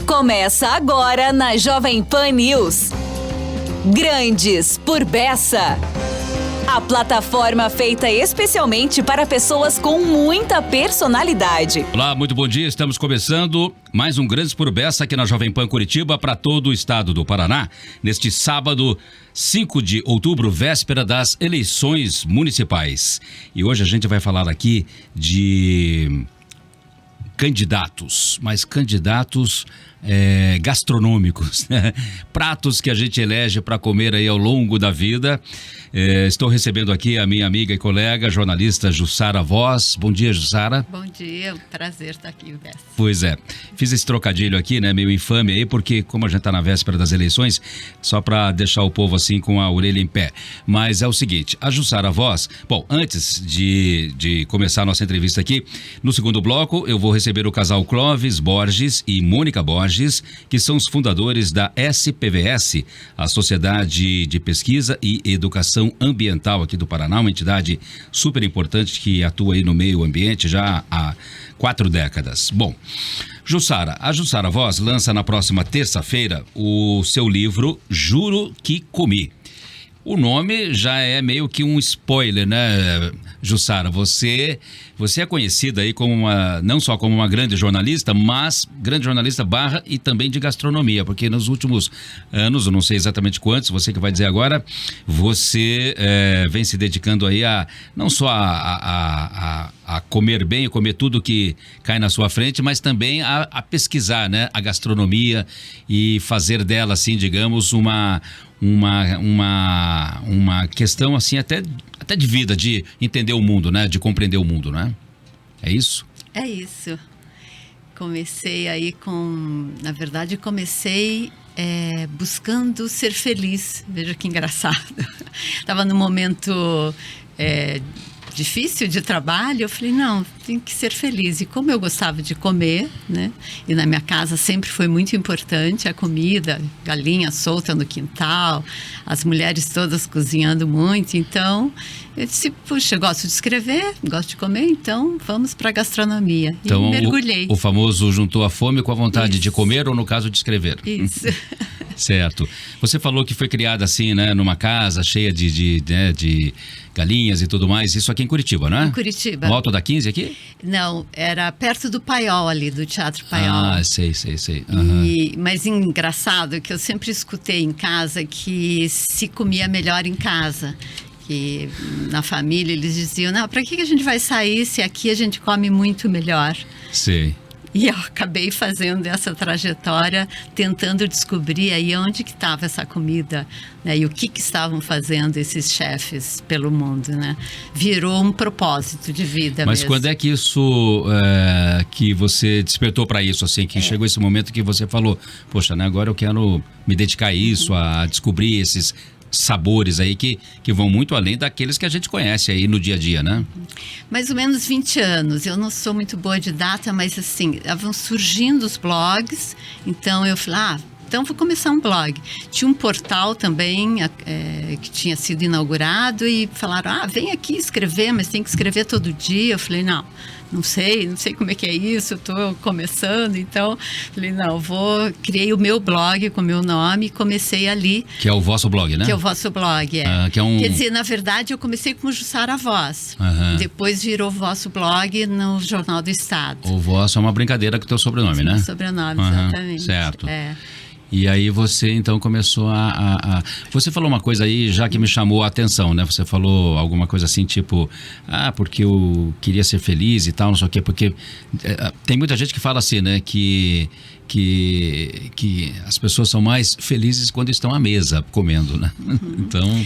Começa agora na Jovem Pan News. Grandes por Bessa. A plataforma feita especialmente para pessoas com muita personalidade. Olá, muito bom dia. Estamos começando mais um Grandes por Bessa aqui na Jovem Pan Curitiba para todo o estado do Paraná. Neste sábado, 5 de outubro, véspera das eleições municipais. E hoje a gente vai falar aqui de candidatos, mas candidatos gastronômicos, né? Pratos que a gente elege para comer aí ao longo da vida. Estou recebendo aqui a minha amiga e colega, jornalista Jussara Voz. Bom dia, Jussara. Bom dia, prazer estar aqui, Bessa. Pois é, fiz esse trocadilho aqui, né, meio infame aí, porque como a gente está na véspera das eleições, só para deixar o povo assim com a orelha em pé. Mas é o seguinte, a Jussara Voz, bom, antes de começar a nossa entrevista aqui, no segundo bloco eu vou receber o casal Clóvis Borges e Mônica Borges, que são os fundadores da SPVS, a Sociedade de Pesquisa e Educação Ambiental aqui do Paraná, uma entidade super importante que atua aí no meio ambiente já há 4 décadas. Bom, Jussara, a Jussara Voz lança na próxima terça-feira o seu livro Juro que Comi. O nome já é meio que um spoiler, né, Jussara? Você é conhecida aí como não só como uma grande jornalista, mas grande jornalista barra e também de gastronomia, porque nos últimos anos, eu não sei exatamente quantos, você que vai dizer agora, você vem se dedicando aí a não só a comer bem, a comer tudo que cai na sua frente, mas também a pesquisar, né, a gastronomia e fazer dela, assim, digamos, uma questão assim até de vida, de entender o mundo, né? De compreender o mundo, né? É isso? É isso. Comecei aí na verdade comecei buscando ser feliz. Veja que engraçado. Estava num momento difícil de trabalho, eu falei, não, tem que ser feliz. E como eu gostava de comer, né? E na minha casa sempre foi muito importante a comida, galinha solta no quintal, as mulheres todas cozinhando muito. Então, eu disse, puxa, gosto de escrever, gosto de comer, então vamos para a gastronomia. Então, e mergulhei. O famoso juntou a fome com a vontade Isso. de comer, ou no caso de escrever. Isso. Certo. Você falou que foi criada assim, né, numa casa cheia de galinhas e tudo mais, isso aqui em Curitiba, não é? Em Curitiba. No Alto da 15 aqui? Não, era perto do Paiol ali, do Teatro Paiol. Ah, sei. Uhum. Mas engraçado que eu sempre escutei em casa que se comia melhor em casa. Que na família eles diziam, não, para que a gente vai sair se aqui a gente come muito melhor? Sei. E eu acabei fazendo essa trajetória, tentando descobrir aí onde que estava essa comida, né? E o que estavam fazendo esses chefes pelo mundo, né? Virou um propósito de vida. Mas mesmo. quando é que isso, que você despertou para isso, assim, que chegou esse momento que você falou, poxa, né, agora eu quero me dedicar a isso, a descobrir esses sabores aí que vão muito além daqueles que a gente conhece aí no dia a dia, né? Mais ou menos 20 anos. Eu não sou muito boa de data, mas assim, vão surgindo os blogs. Então eu falei, então vou começar um blog. Tinha um portal também que tinha sido inaugurado e falaram, vem aqui escrever, mas tem que escrever todo dia. Eu falei, não sei como é que é isso, eu estou começando, então falei, criei o meu blog com o meu nome e comecei ali. Que é o vosso blog, né? Que é o vosso blog, Quer dizer, na verdade, eu comecei com o Jussara Voz, depois virou o vosso blog no Jornal do Estado. O vosso é uma brincadeira com o teu sobrenome, né? Sobrenome, exatamente. Certo. E aí você então começou Você falou uma coisa aí já que me chamou a atenção, né? Você falou alguma coisa assim, tipo, porque eu queria ser feliz e tal, não sei o quê, porque tem muita gente que fala assim, né? Que as pessoas são mais felizes quando estão à mesa comendo, né? Então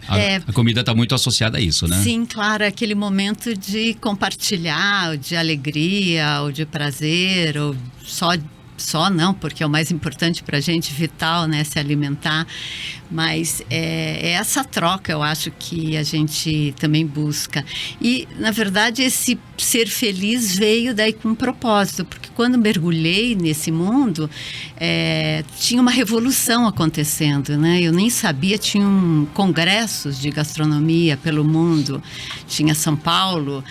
a comida está muito associada a isso, né? Sim, claro, aquele momento de compartilhar, ou de alegria, ou de prazer, ou só não, porque é o mais importante para a gente, vital, né, se alimentar, mas é essa troca, eu acho, que a gente também busca. E, na verdade, esse ser feliz veio daí com um propósito, porque quando mergulhei nesse mundo, tinha uma revolução acontecendo, né? Eu nem sabia, tinham congressos de gastronomia pelo mundo, tinha São Paulo,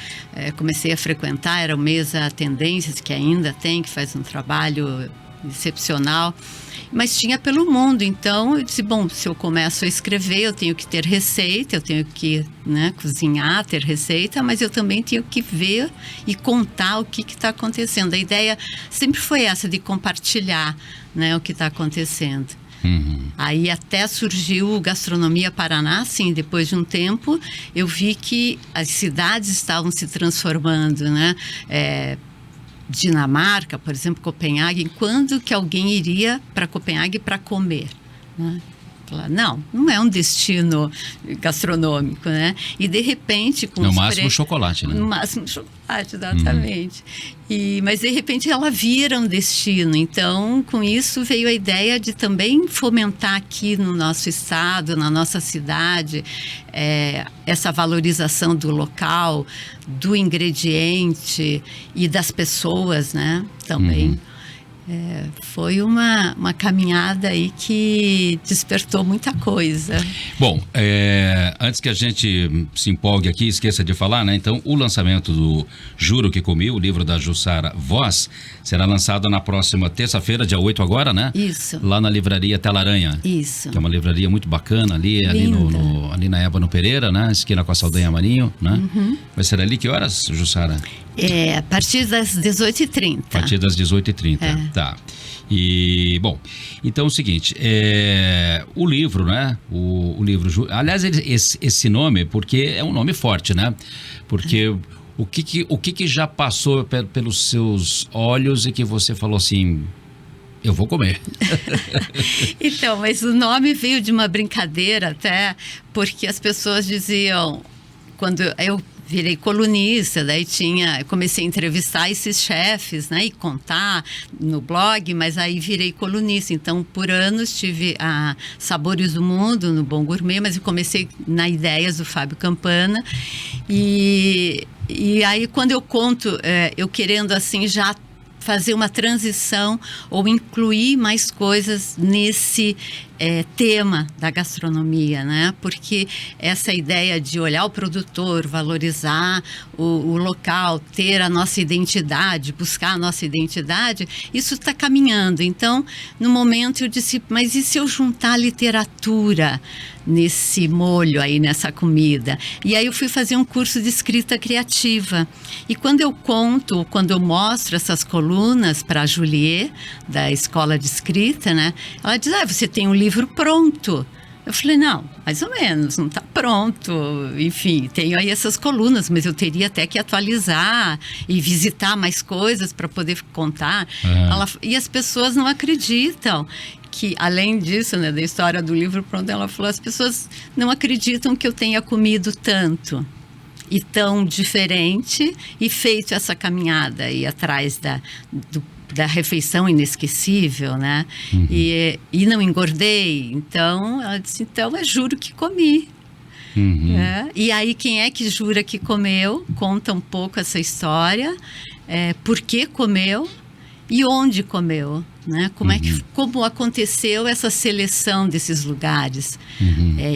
comecei a frequentar, era o Mesa Tendências, que ainda tem, que faz um trabalho excepcional. Mas tinha pelo mundo, então eu disse, bom, se eu começo a escrever, eu tenho que ter receita, eu tenho que, né, cozinhar, ter receita, mas eu também tenho que ver e contar o que está acontecendo. A ideia sempre foi essa, de compartilhar, né, o que está acontecendo. Aí até surgiu o Gastronomia Paraná, assim, depois de um tempo, eu vi que as cidades estavam se transformando, né? Dinamarca, por exemplo, Copenhague, quando que alguém iria para Copenhague para comer, né? Não é um destino gastronômico, né? E de repente... No máximo chocolate, né? No máximo chocolate, exatamente. Mas de repente ela vira um destino. Então, com isso veio a ideia de também fomentar aqui no nosso estado, na nossa cidade, essa valorização do local, do ingrediente e das pessoas, né? Também. Foi uma caminhada aí que despertou muita coisa. Bom, antes que a gente se empolgue aqui, esqueça de falar, né? Então, o lançamento do Juro que Comi, o livro da Jussara Voz, será lançado na próxima terça-feira, dia 8 agora, né? Isso. Lá na livraria Tela-Aranha. Isso. Que é uma livraria muito bacana ali ali na Ébano Pereira, né? Esquina com a Saldanha Marinho, né? Vai ser ali que horas, Jussara? A partir das 18h30. A partir das 18h30, tá. E, bom, então é o seguinte, o livro, né? O livro, aliás, esse nome, porque é um nome forte, né? Porque o que já passou pelos seus olhos e que você falou assim, eu vou comer? Então, mas o nome veio de uma brincadeira até, porque as pessoas diziam, quando eu virei colunista, daí comecei a entrevistar esses chefes, né, e contar no blog, mas aí virei colunista. Então, por anos tive a Sabores do Mundo no Bom Gourmet, mas eu comecei na Ideias do Fábio Campana. E aí, quando eu conto, eu querendo assim já fazer uma transição ou incluir mais coisas nesse tema da gastronomia, né? Porque essa ideia de olhar o produtor, valorizar o local, ter a nossa identidade, buscar a nossa identidade, isso está caminhando. Então, no momento eu disse, mas e se eu juntar literatura nesse molho aí, nessa comida? E aí eu fui fazer um curso de escrita criativa. E quando eu mostro essas colunas para a Juliet, da Escola de Escrita, né? Ela diz, você tem um livro pronto. Eu falei, não, mais ou menos, não está pronto. Enfim, tenho aí essas colunas, mas eu teria até que atualizar e visitar mais coisas para poder contar. E as pessoas não acreditam que, além disso, né, da história do livro pronto, ela falou, as pessoas não acreditam que eu tenha comido tanto e tão diferente e feito essa caminhada aí atrás da refeição inesquecível, né? E não engordei. Então, ela disse, então eu juro que comi. E aí, quem é que jura que comeu? Conta um pouco essa história, por que comeu e onde comeu, né? Como aconteceu essa seleção desses lugares,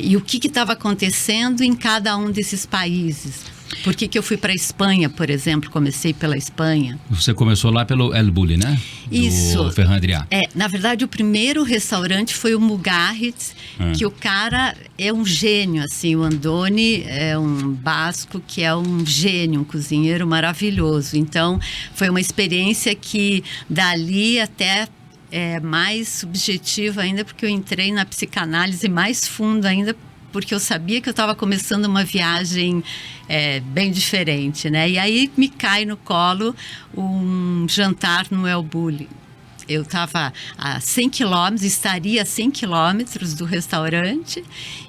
e o que estava acontecendo em cada um desses países. Por que eu fui para a Espanha, por exemplo? Comecei pela Espanha. Você começou lá pelo El Bulli, né? Isso. Do Ferran Adrià. Na verdade, o primeiro restaurante foi o Mugarritz, que o cara é um gênio, assim. O Andoni é um basco que é um gênio, um cozinheiro maravilhoso. Então, foi uma experiência que dali até mais subjetiva ainda, porque eu entrei na psicanálise mais fundo ainda, porque eu sabia que eu estava começando uma viagem bem diferente, né? E aí me cai no colo um jantar no El Bulli. Eu estava a 100 quilômetros, estaria a 100 quilômetros do restaurante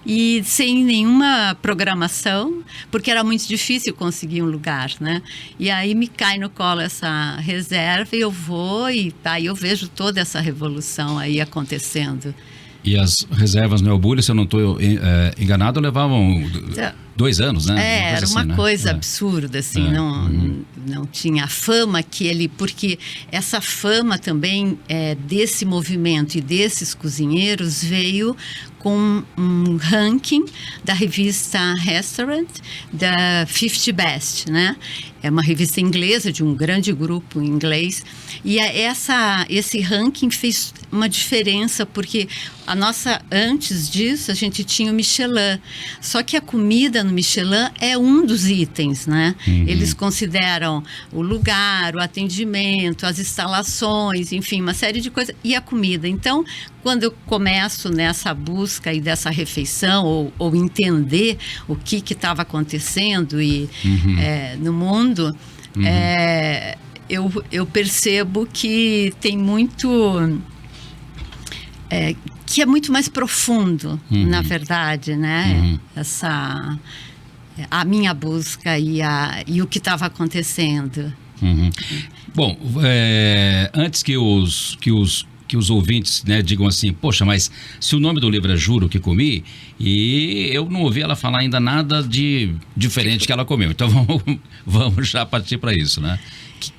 e sem nenhuma programação, porque era muito difícil conseguir um lugar, né? E aí me cai no colo essa reserva e eu vou e aí eu vejo toda essa revolução aí acontecendo. E as reservas no El Bulli, se eu não estou enganado, levavam 2 anos, né? Era uma coisa absurda, assim, não tinha a fama que ele... Porque essa fama também desse movimento e desses cozinheiros veio com um ranking da revista Restaurant, da 50 Best, né? É uma revista inglesa, de um grande grupo inglês. E esse ranking fez uma diferença, porque antes disso, a gente tinha o Michelin. Só que a comida no Michelin é um dos itens, né? Eles consideram o lugar, o atendimento, as instalações, enfim, uma série de coisas. E a comida. Então, quando eu começo nessa busca e dessa refeição, ou entender o que estava acontecendo no mundo, eu percebo que tem muito... que é muito mais profundo, na verdade, né? A minha busca e o que estava acontecendo. Bom, antes que os ouvintes, né, digam assim, poxa, mas se o nome do livro é Juro que Comi, e eu não ouvi ela falar ainda nada de diferente que ela comeu. Então vamos já partir para isso, né?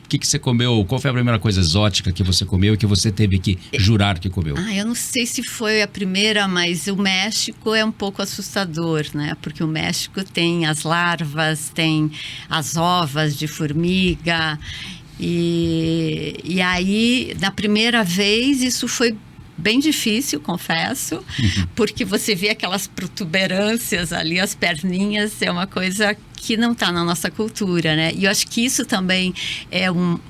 O que você comeu? Qual foi a primeira coisa exótica que você comeu e que você teve que jurar que comeu? Eu não sei se foi a primeira, mas o México é um pouco assustador, né? Porque o México tem as larvas, tem as ovas de formiga. E aí, na primeira vez, isso foi bem difícil, confesso, porque você vê aquelas protuberâncias ali, as perninhas, é uma coisa que não está na nossa cultura, né? E eu acho que isso também eu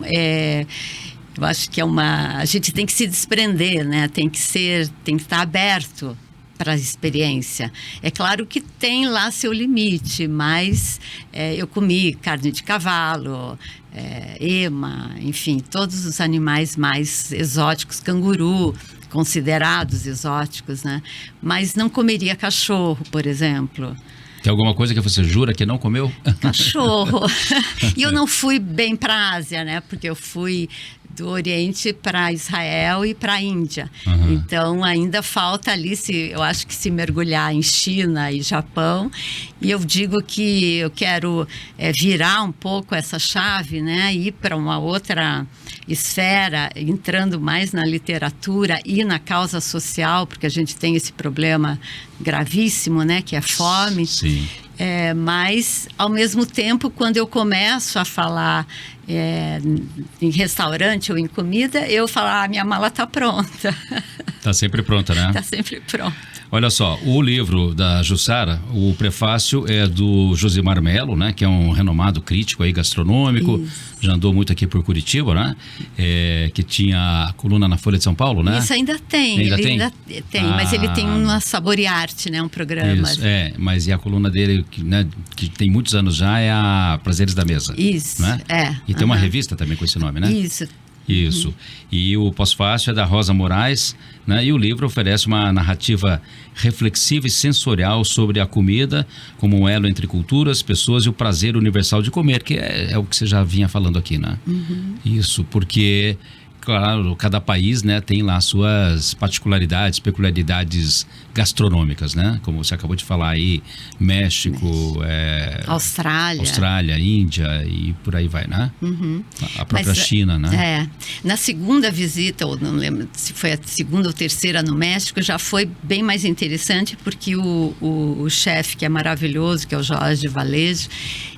acho que a gente tem que se desprender, né? Tem que estar aberto para a experiência. É claro que tem lá seu limite, mas eu comi carne de cavalo, ema, enfim, todos os animais mais exóticos, canguru, considerados exóticos, né? Mas não comeria cachorro, por exemplo. Tem alguma coisa que você jura que não comeu? Cachorro. E eu não fui bem para a Ásia, né? Porque eu fui do Oriente para Israel e para a Índia. Então, ainda falta ali, eu acho que se mergulhar em China e Japão. E eu digo que eu quero virar um pouco essa chave, né? Ir para uma outra esfera, entrando mais na literatura e na causa social, porque a gente tem esse problema gravíssimo, né? Que é fome. Sim. Mas, ao mesmo tempo, quando eu começo a falar em restaurante ou em comida, eu falo, minha mala está pronta. Está sempre pronta, né? Está sempre pronta. Olha só, o livro da Jussara, o prefácio é do Josimar Melo, né? Que é um renomado crítico aí gastronômico. Isso. Já andou muito aqui por Curitiba, né? Que tinha a coluna na Folha de São Paulo, né? Isso ainda tem. Ainda tem, mas ele tem uma Sabor e Arte, né? Um programa. Isso, mas e a coluna dele, que tem muitos anos já, é a Prazeres da Mesa. Isso, né? E tem uma revista também com esse nome, né? Isso. E o pós-fácil é da Rosa Moraes, né? E o livro oferece uma narrativa reflexiva e sensorial sobre a comida como um elo entre culturas, pessoas e o prazer universal de comer, que é o que você já vinha falando aqui, né? Isso, porque, claro, cada país, né, tem lá suas particularidades, peculiaridades gastronômicas, né? Como você acabou de falar aí, México, Austrália, Índia e por aí vai, né? A própria China, né? Na segunda visita, ou não lembro se foi a segunda ou terceira no México, já foi bem mais interessante, porque o chefe, que é maravilhoso, que é o Jorge Valejo,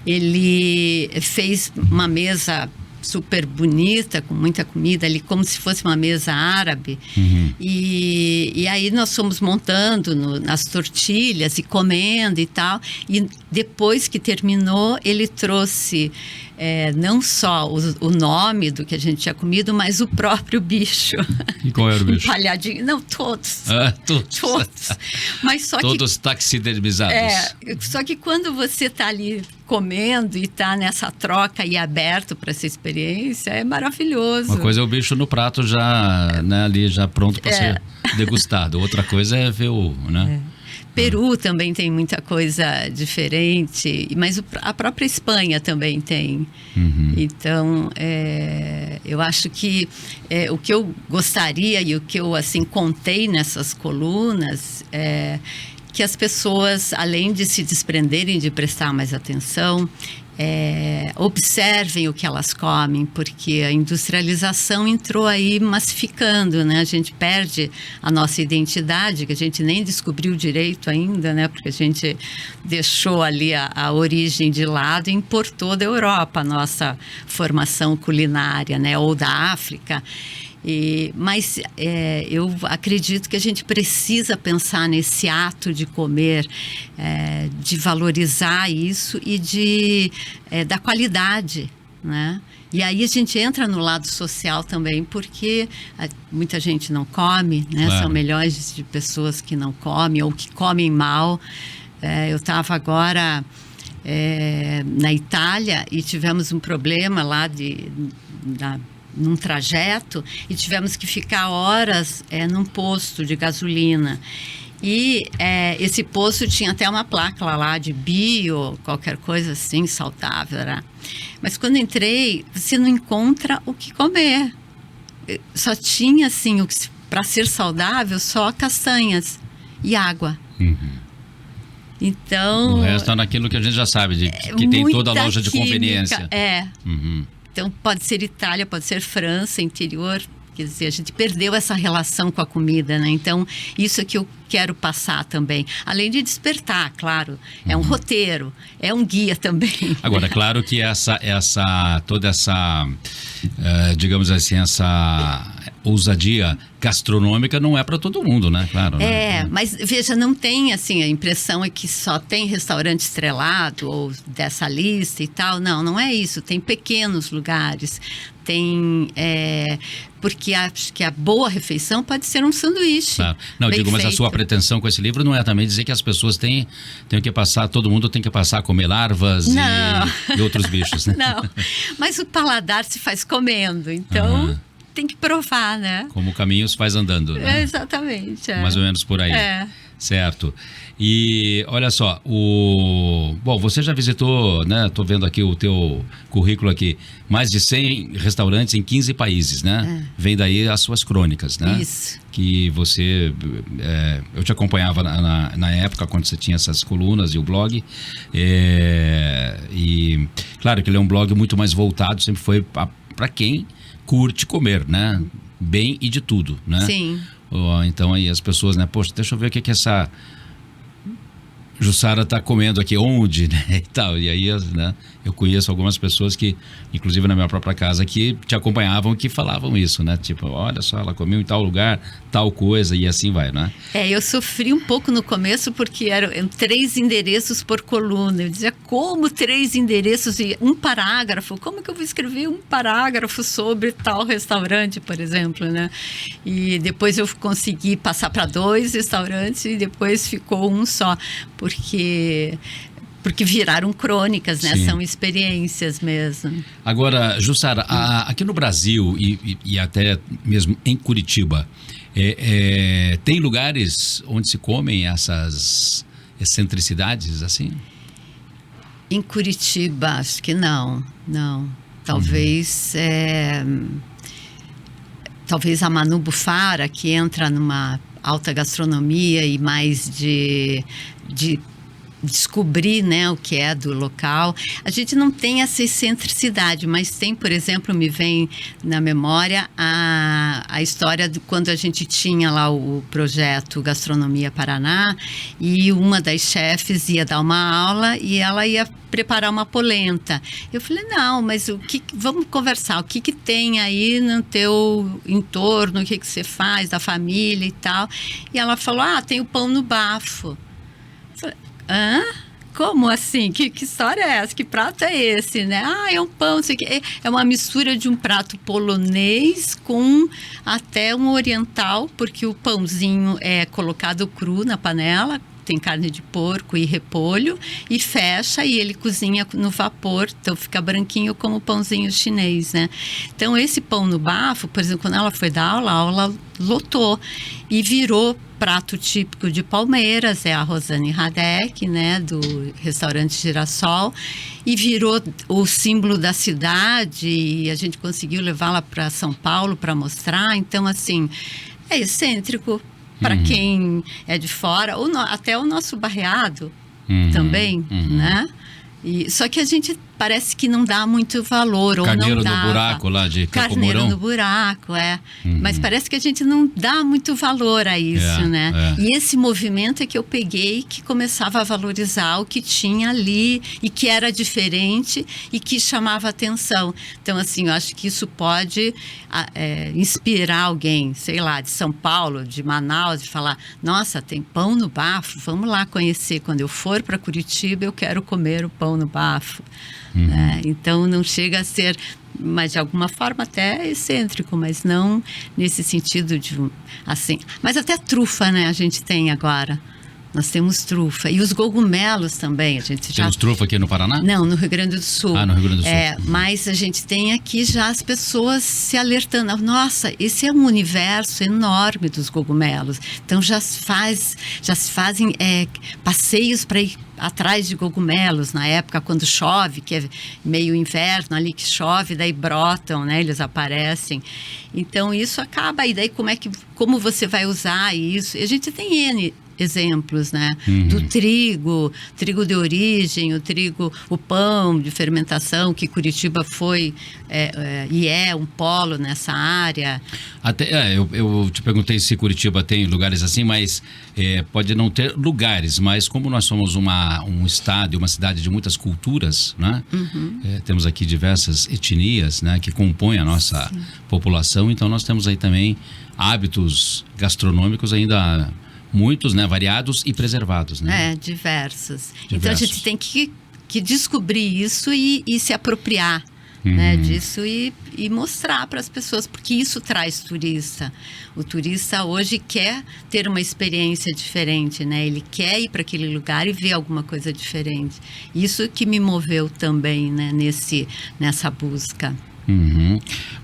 ele fez uma mesa super bonita, com muita comida ali, como se fosse uma mesa árabe. E aí nós fomos montando nas tortilhas e comendo e tal. E depois que terminou, ele trouxe não só o nome do que a gente tinha comido, mas o próprio bicho. E qual era o bicho? Empalhadinho. Não, todos. Todos. Mas só todos taxidermizados. Só que quando você está ali comendo e está nessa troca e aberto para essa experiência, é maravilhoso. Uma coisa é o bicho no prato já, né, ali já pronto para ser degustado. Outra coisa é ver né? Peru também tem muita coisa diferente, mas a própria Espanha também tem. Então, eu acho que o que eu gostaria e o que eu assim contei nessas colunas que as pessoas, além de se desprenderem de prestar mais atenção, observem o que elas comem, porque a industrialização entrou aí massificando, né? A gente perde a nossa identidade, que a gente nem descobriu direito ainda, né? Porque a gente deixou ali a origem de lado e importou da Europa a nossa formação culinária, né? Ou da África. Mas eu acredito que a gente precisa pensar nesse ato de comer, de valorizar isso e da qualidade, né? E aí a gente entra no lado social também, porque muita gente não come, né? Claro. São milhões de pessoas que não comem ou que comem mal. Eu estava agora na Itália e tivemos um problema lá num trajeto e tivemos que ficar horas num posto de gasolina. E esse posto tinha até uma placa lá de bio, qualquer coisa assim, saudável. Né? Mas quando entrei, você não encontra o que comer. Só tinha, assim, para ser saudável, só castanhas e água. Uhum. Então... O resto é naquilo que a gente já sabe, que tem toda a loja de conveniência. Uhum. Então, pode ser Itália, pode ser França, interior. Quer dizer, a gente perdeu essa relação com a comida, né? Então, isso é que eu quero passar também. Além de despertar, claro. É um roteiro, é um guia também. Agora, é claro que toda essa, digamos assim, essa ousadia gastronômica não é para todo mundo, né? Claro. Né? Mas veja, não tem, assim, a impressão é que só tem restaurante estrelado ou dessa lista e tal. Não, não é isso. Tem pequenos lugares. Tem... porque acho que a boa refeição pode ser um sanduíche. Claro. Não, digo, mas a sua pretensão com esse livro não é também dizer que as pessoas têm que passar, todo mundo tem que passar a comer larvas e outros bichos, né? Não, mas o paladar se faz comendo, então tem que provar, né? Como o caminho se faz andando, né? Exatamente. Mais ou menos por aí. Certo. E olha só, bom, você já visitou, né? Tô vendo aqui o teu currículo aqui, mais de 100 restaurantes em 15 países, né? Vem daí as suas crônicas, né? Isso. Que você, eu te acompanhava na época quando você tinha essas colunas e o blog, e claro que ele é um blog muito mais voltado, sempre foi para quem curte comer, né? Bem e de tudo, né? Sim. Então aí as pessoas, né? Poxa, deixa eu ver o que essa Jussara tá comendo aqui, onde, né? E tal. E aí, né? Eu conheço algumas pessoas que, inclusive na minha própria casa, que te acompanhavam, que falavam isso, né? Tipo, olha só, ela comeu em tal lugar, tal coisa, e assim vai, né? Eu sofri um pouco no começo, porque eram 3 endereços por coluna. Eu dizia, como 3 endereços e um parágrafo? Como que eu vou escrever um parágrafo sobre tal restaurante, por exemplo, né? E depois eu consegui passar para 2 restaurantes e depois ficou um só, porque viraram crônicas, né? Sim. São experiências mesmo. Agora, Jussara, aqui no Brasil e até mesmo em Curitiba, tem lugares onde se comem essas excentricidades assim? Em Curitiba, acho que não. Talvez... talvez a Manu Bufara, que entra numa alta gastronomia e mais de descobrir, né, o que é do local. A gente não tem essa excentricidade, mas tem, por exemplo, me vem na memória a história de quando a gente tinha lá o projeto Gastronomia Paraná e uma das chefes ia dar uma aula e ela ia preparar uma polenta. Eu falei, não, mas vamos conversar, o que tem aí no teu entorno, o que você faz da família e tal. E ela falou, tem o pão no bafo. Eu falei, como assim? Que história é essa? Que prato é esse, né? É um pão, isso aqui. É uma mistura de um prato polonês com até um oriental, porque o pãozinho é colocado cru na panela, tem carne de porco e repolho, e fecha e ele cozinha no vapor, então fica branquinho como o pãozinho chinês, né? Então esse pão no bafo, por exemplo, quando ela foi dar aula, a aula lotou e virou prato típico de Palmeiras, é a Rosane Radek, né, do restaurante Girassol, e virou o símbolo da cidade, e a gente conseguiu levá-la para São Paulo para mostrar. Então, assim, é excêntrico para quem é de fora, ou até o nosso barreado também, né? Só que a gente parece que não dá muito valor. Carneiro ou não dava. no buraco lá de Campo Carneiro Mourão. no buraco, Mas parece que a gente não dá muito valor a isso, né? E esse movimento é que eu peguei, que começava a valorizar o que tinha ali e que era diferente e que chamava atenção. Então, assim, eu acho que isso pode inspirar alguém, sei lá, de São Paulo, de Manaus, de falar, nossa, tem pão no bafo, vamos lá conhecer. Quando eu for para Curitiba, eu quero comer o pão no bafo. Né? Então, não chega a ser, mas de alguma forma até excêntrico, mas não nesse sentido de, assim... Mas até trufa, né, a gente tem agora. Nós temos trufa. E os cogumelos também. A gente já... Temos trufa aqui no Paraná? Não, no Rio Grande do Sul. Ah, no Rio Grande do Sul. Mas a gente tem aqui já as pessoas se alertando. Nossa, esse é um universo enorme dos cogumelos. Então já se fazem passeios para ir atrás de cogumelos na época quando chove, que é meio inverno ali que chove, daí brotam, né? Eles aparecem. Então isso acaba. E daí como você vai usar isso? E a gente tem N exemplos, né? Do trigo de origem, o pão de fermentação, que Curitiba foi e é um polo nessa área. Até, eu te perguntei se Curitiba tem lugares assim, mas pode não ter lugares, mas como nós somos um estado e uma cidade de muitas culturas, né? Temos aqui diversas etnias, né, que compõem a nossa população, então nós temos aí também hábitos gastronômicos ainda muitos, né, variados e preservados, né? Diversos. Então a gente tem que descobrir isso e se apropriar, né, disso e mostrar para as pessoas, porque isso traz turista. O turista hoje quer ter uma experiência diferente, né? Ele quer ir para aquele lugar e ver alguma coisa diferente. Isso que me moveu também, né, nessa busca.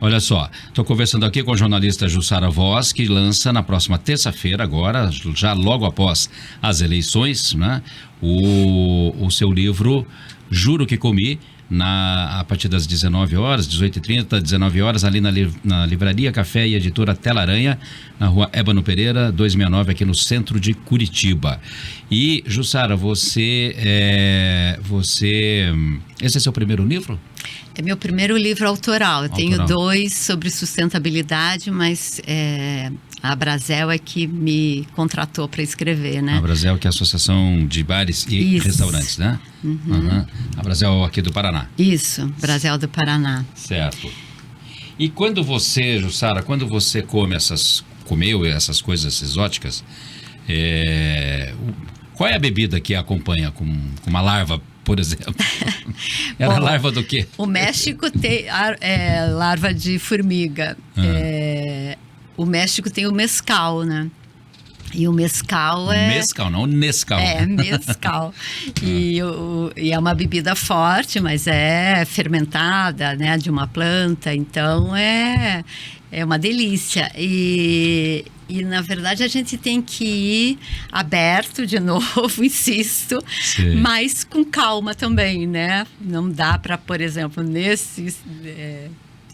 Olha só, estou conversando aqui com a jornalista Jussara Voz, que lança na próxima terça-feira, agora, já logo após as eleições, né, o seu livro Juro que Comi, a partir das 19 horas, 18h30, 19 horas, ali na Livraria Café e Editora Tela Aranha, na rua Ébano Pereira, 269, aqui no centro de Curitiba. E, Jussara, esse é seu primeiro livro? É meu primeiro livro autoral. Eu tenho 2 sobre sustentabilidade, mas a Brasel é que me contratou para escrever, né? A Brasel, que é a Associação de Bares e Restaurantes, né? A Brasel aqui do Paraná. Isso, Brasel do Paraná. Certo. E quando você, Jussara, comeu essas coisas exóticas, qual é a bebida que acompanha com uma larva, por exemplo? Era larva do quê? O México tem larva de formiga. O México tem o mezcal, né? E o mezcal Mezcal, não Nescau. Mezcal. E é uma bebida forte, mas é fermentada, né? De uma planta, então é uma delícia. E na verdade a gente tem que ir aberto de novo, insisto, mas com calma também, né? Não dá para, por exemplo,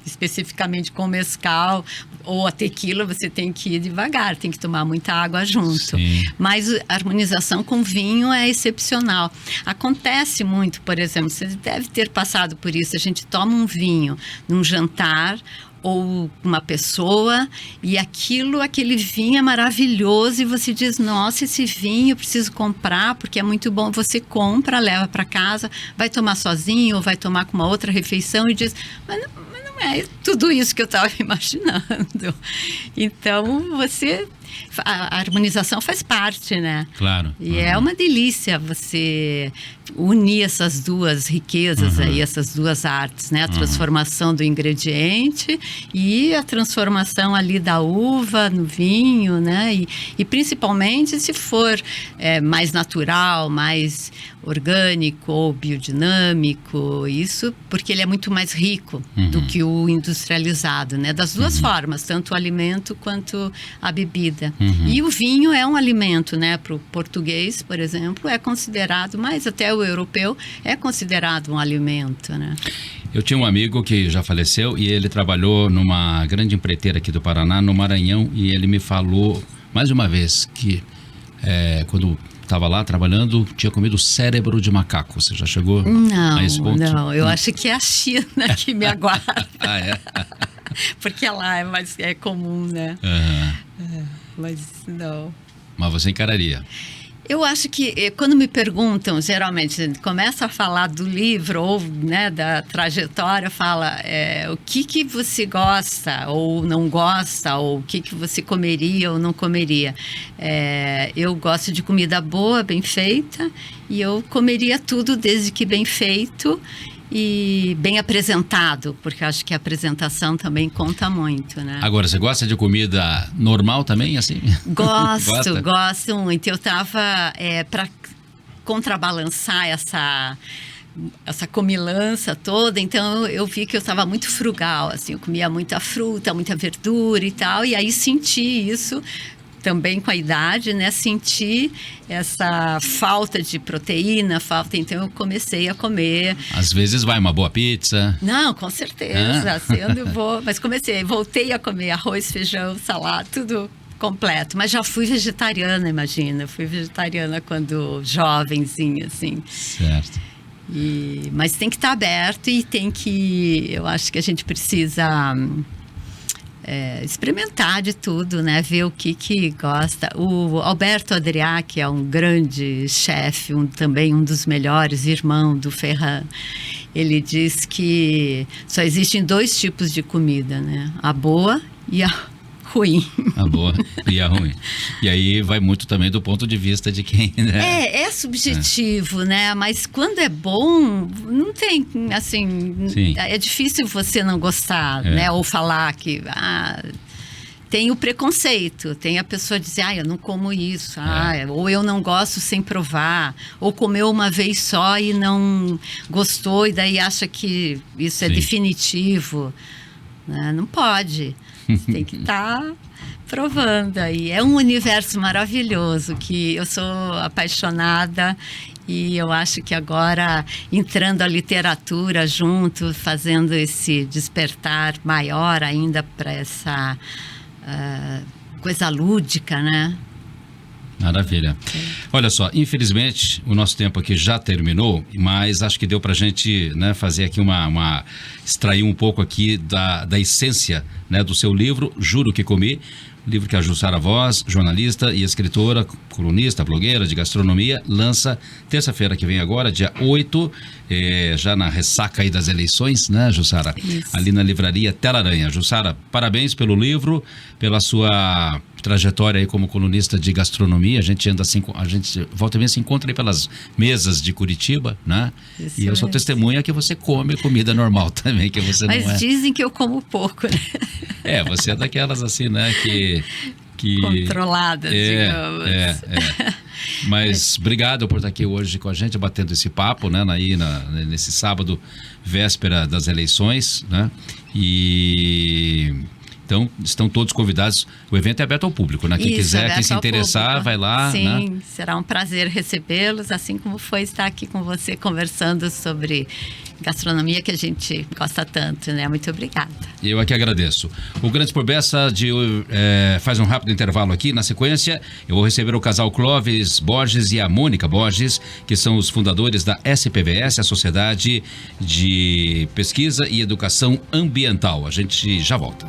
especificamente com o mezcal ou a tequila, você tem que ir devagar, tem que tomar muita água junto. Mas a harmonização com vinho é excepcional. Acontece muito, por exemplo, você deve ter passado por isso, a gente toma um vinho num jantar ou uma pessoa e aquele vinho é maravilhoso e você diz, nossa, esse vinho eu preciso comprar porque é muito bom. Você compra, leva para casa, vai tomar sozinho ou vai tomar com uma outra refeição e diz, mas não é tudo isso que eu estava imaginando. Então, a harmonização faz parte, né? Claro. E é uma delícia você unir essas duas riquezas aí, essas duas artes, né? A transformação do ingrediente e a transformação ali da uva no vinho, né? E principalmente se for mais natural, mais orgânico ou biodinâmico, isso porque ele é muito mais rico do que o industrializado, né? Das duas formas, tanto o alimento quanto a bebida. E o vinho é um alimento, né? Para o português, por exemplo, é considerado, mas até o europeu é considerado um alimento, né? Eu tinha um amigo que já faleceu e ele trabalhou numa grande empreiteira aqui do Paraná, no Maranhão, e ele me falou mais uma vez que quando estava lá trabalhando, tinha comido cérebro de macaco. Você já chegou a esse ponto? Não, eu acho que é a China que me aguarda. Ah, é? Porque lá é comum, né? Mas não. Mas você encararia? Eu acho que quando me perguntam, geralmente, começa a falar do livro ou, né, da trajetória, fala o que você gosta ou não gosta, ou o que você comeria ou não comeria. Eu gosto de comida boa, bem feita, e eu comeria tudo desde que bem feito e bem apresentado, porque acho que a apresentação também conta muito, né? Agora, você gosta de comida normal também, assim? Gosto muito. Eu estava, para contrabalançar essa comilança toda, então eu vi que eu estava muito frugal, assim, eu comia muita fruta, muita verdura e tal, e aí senti isso também com a idade, né? Senti essa falta de proteína, então eu comecei a comer. Às vezes vai uma boa pizza. Não, com certeza, sendo boa. Mas voltei a comer arroz, feijão, salada, tudo completo. Mas já fui vegetariana, imagina. Fui vegetariana quando jovenzinha, assim. Certo. Mas tem que estar aberto e eu acho que a gente precisa experimentar de tudo, né? Ver o que gosta. O Alberto Adrià, que é um grande chefe, também um dos melhores, irmão do Ferran, ele diz que só existem 2 tipos de comida, né? A boa e a ruim. A boa e a ruim. E aí vai muito também do ponto de vista de quem, né? É subjetivo, né? Mas quando é bom, não tem, assim... Sim. É difícil você não gostar, né? Ou falar que... tem o preconceito, tem a pessoa dizer, eu não como isso, ou eu não gosto sem provar, ou comeu uma vez só e não gostou e daí acha que isso é definitivo. Né? Não pode. Você tem que estar provando aí. É um universo maravilhoso que eu sou apaixonada e eu acho que agora, entrando a literatura junto, fazendo esse despertar maior ainda para essa coisa lúdica, né? Maravilha. Olha só, infelizmente o nosso tempo aqui já terminou, mas acho que deu pra gente, né, fazer aqui extrair um pouco aqui da essência, né, do seu livro, Juro que Comi, livro que a Jussara Voz, jornalista e escritora, colunista, blogueira de gastronomia, lança terça-feira que vem agora, dia 8, já na ressaca aí das eleições, né, Jussara? Isso. Ali na livraria Tela-Aranha. Jussara, parabéns pelo livro, pela sua trajetória aí como colunista de gastronomia. A gente volta e meia se encontra aí pelas mesas de Curitiba, né? Isso, e eu sou testemunha que você come comida normal também, que você não é. Mas dizem que eu como pouco, né? Você é daquelas assim, né, que controladas, digamos. Mas obrigado por estar aqui hoje com a gente, batendo esse papo, né, nesse sábado, véspera das eleições, né? Então, estão todos convidados. O evento é aberto ao público, né? Quem quiser, quem se interessar, vai lá. Sim, né? Será um prazer recebê-los, assim como foi estar aqui com você conversando sobre gastronomia que a gente gosta tanto, né? Muito obrigada. Eu aqui agradeço. O Grandes por Bessa faz um rápido intervalo aqui. Na sequência, eu vou receber o casal Clóvis Borges e a Mônica Borges, que são os fundadores da SPVS, a Sociedade de Pesquisa e Educação Ambiental. A gente já volta.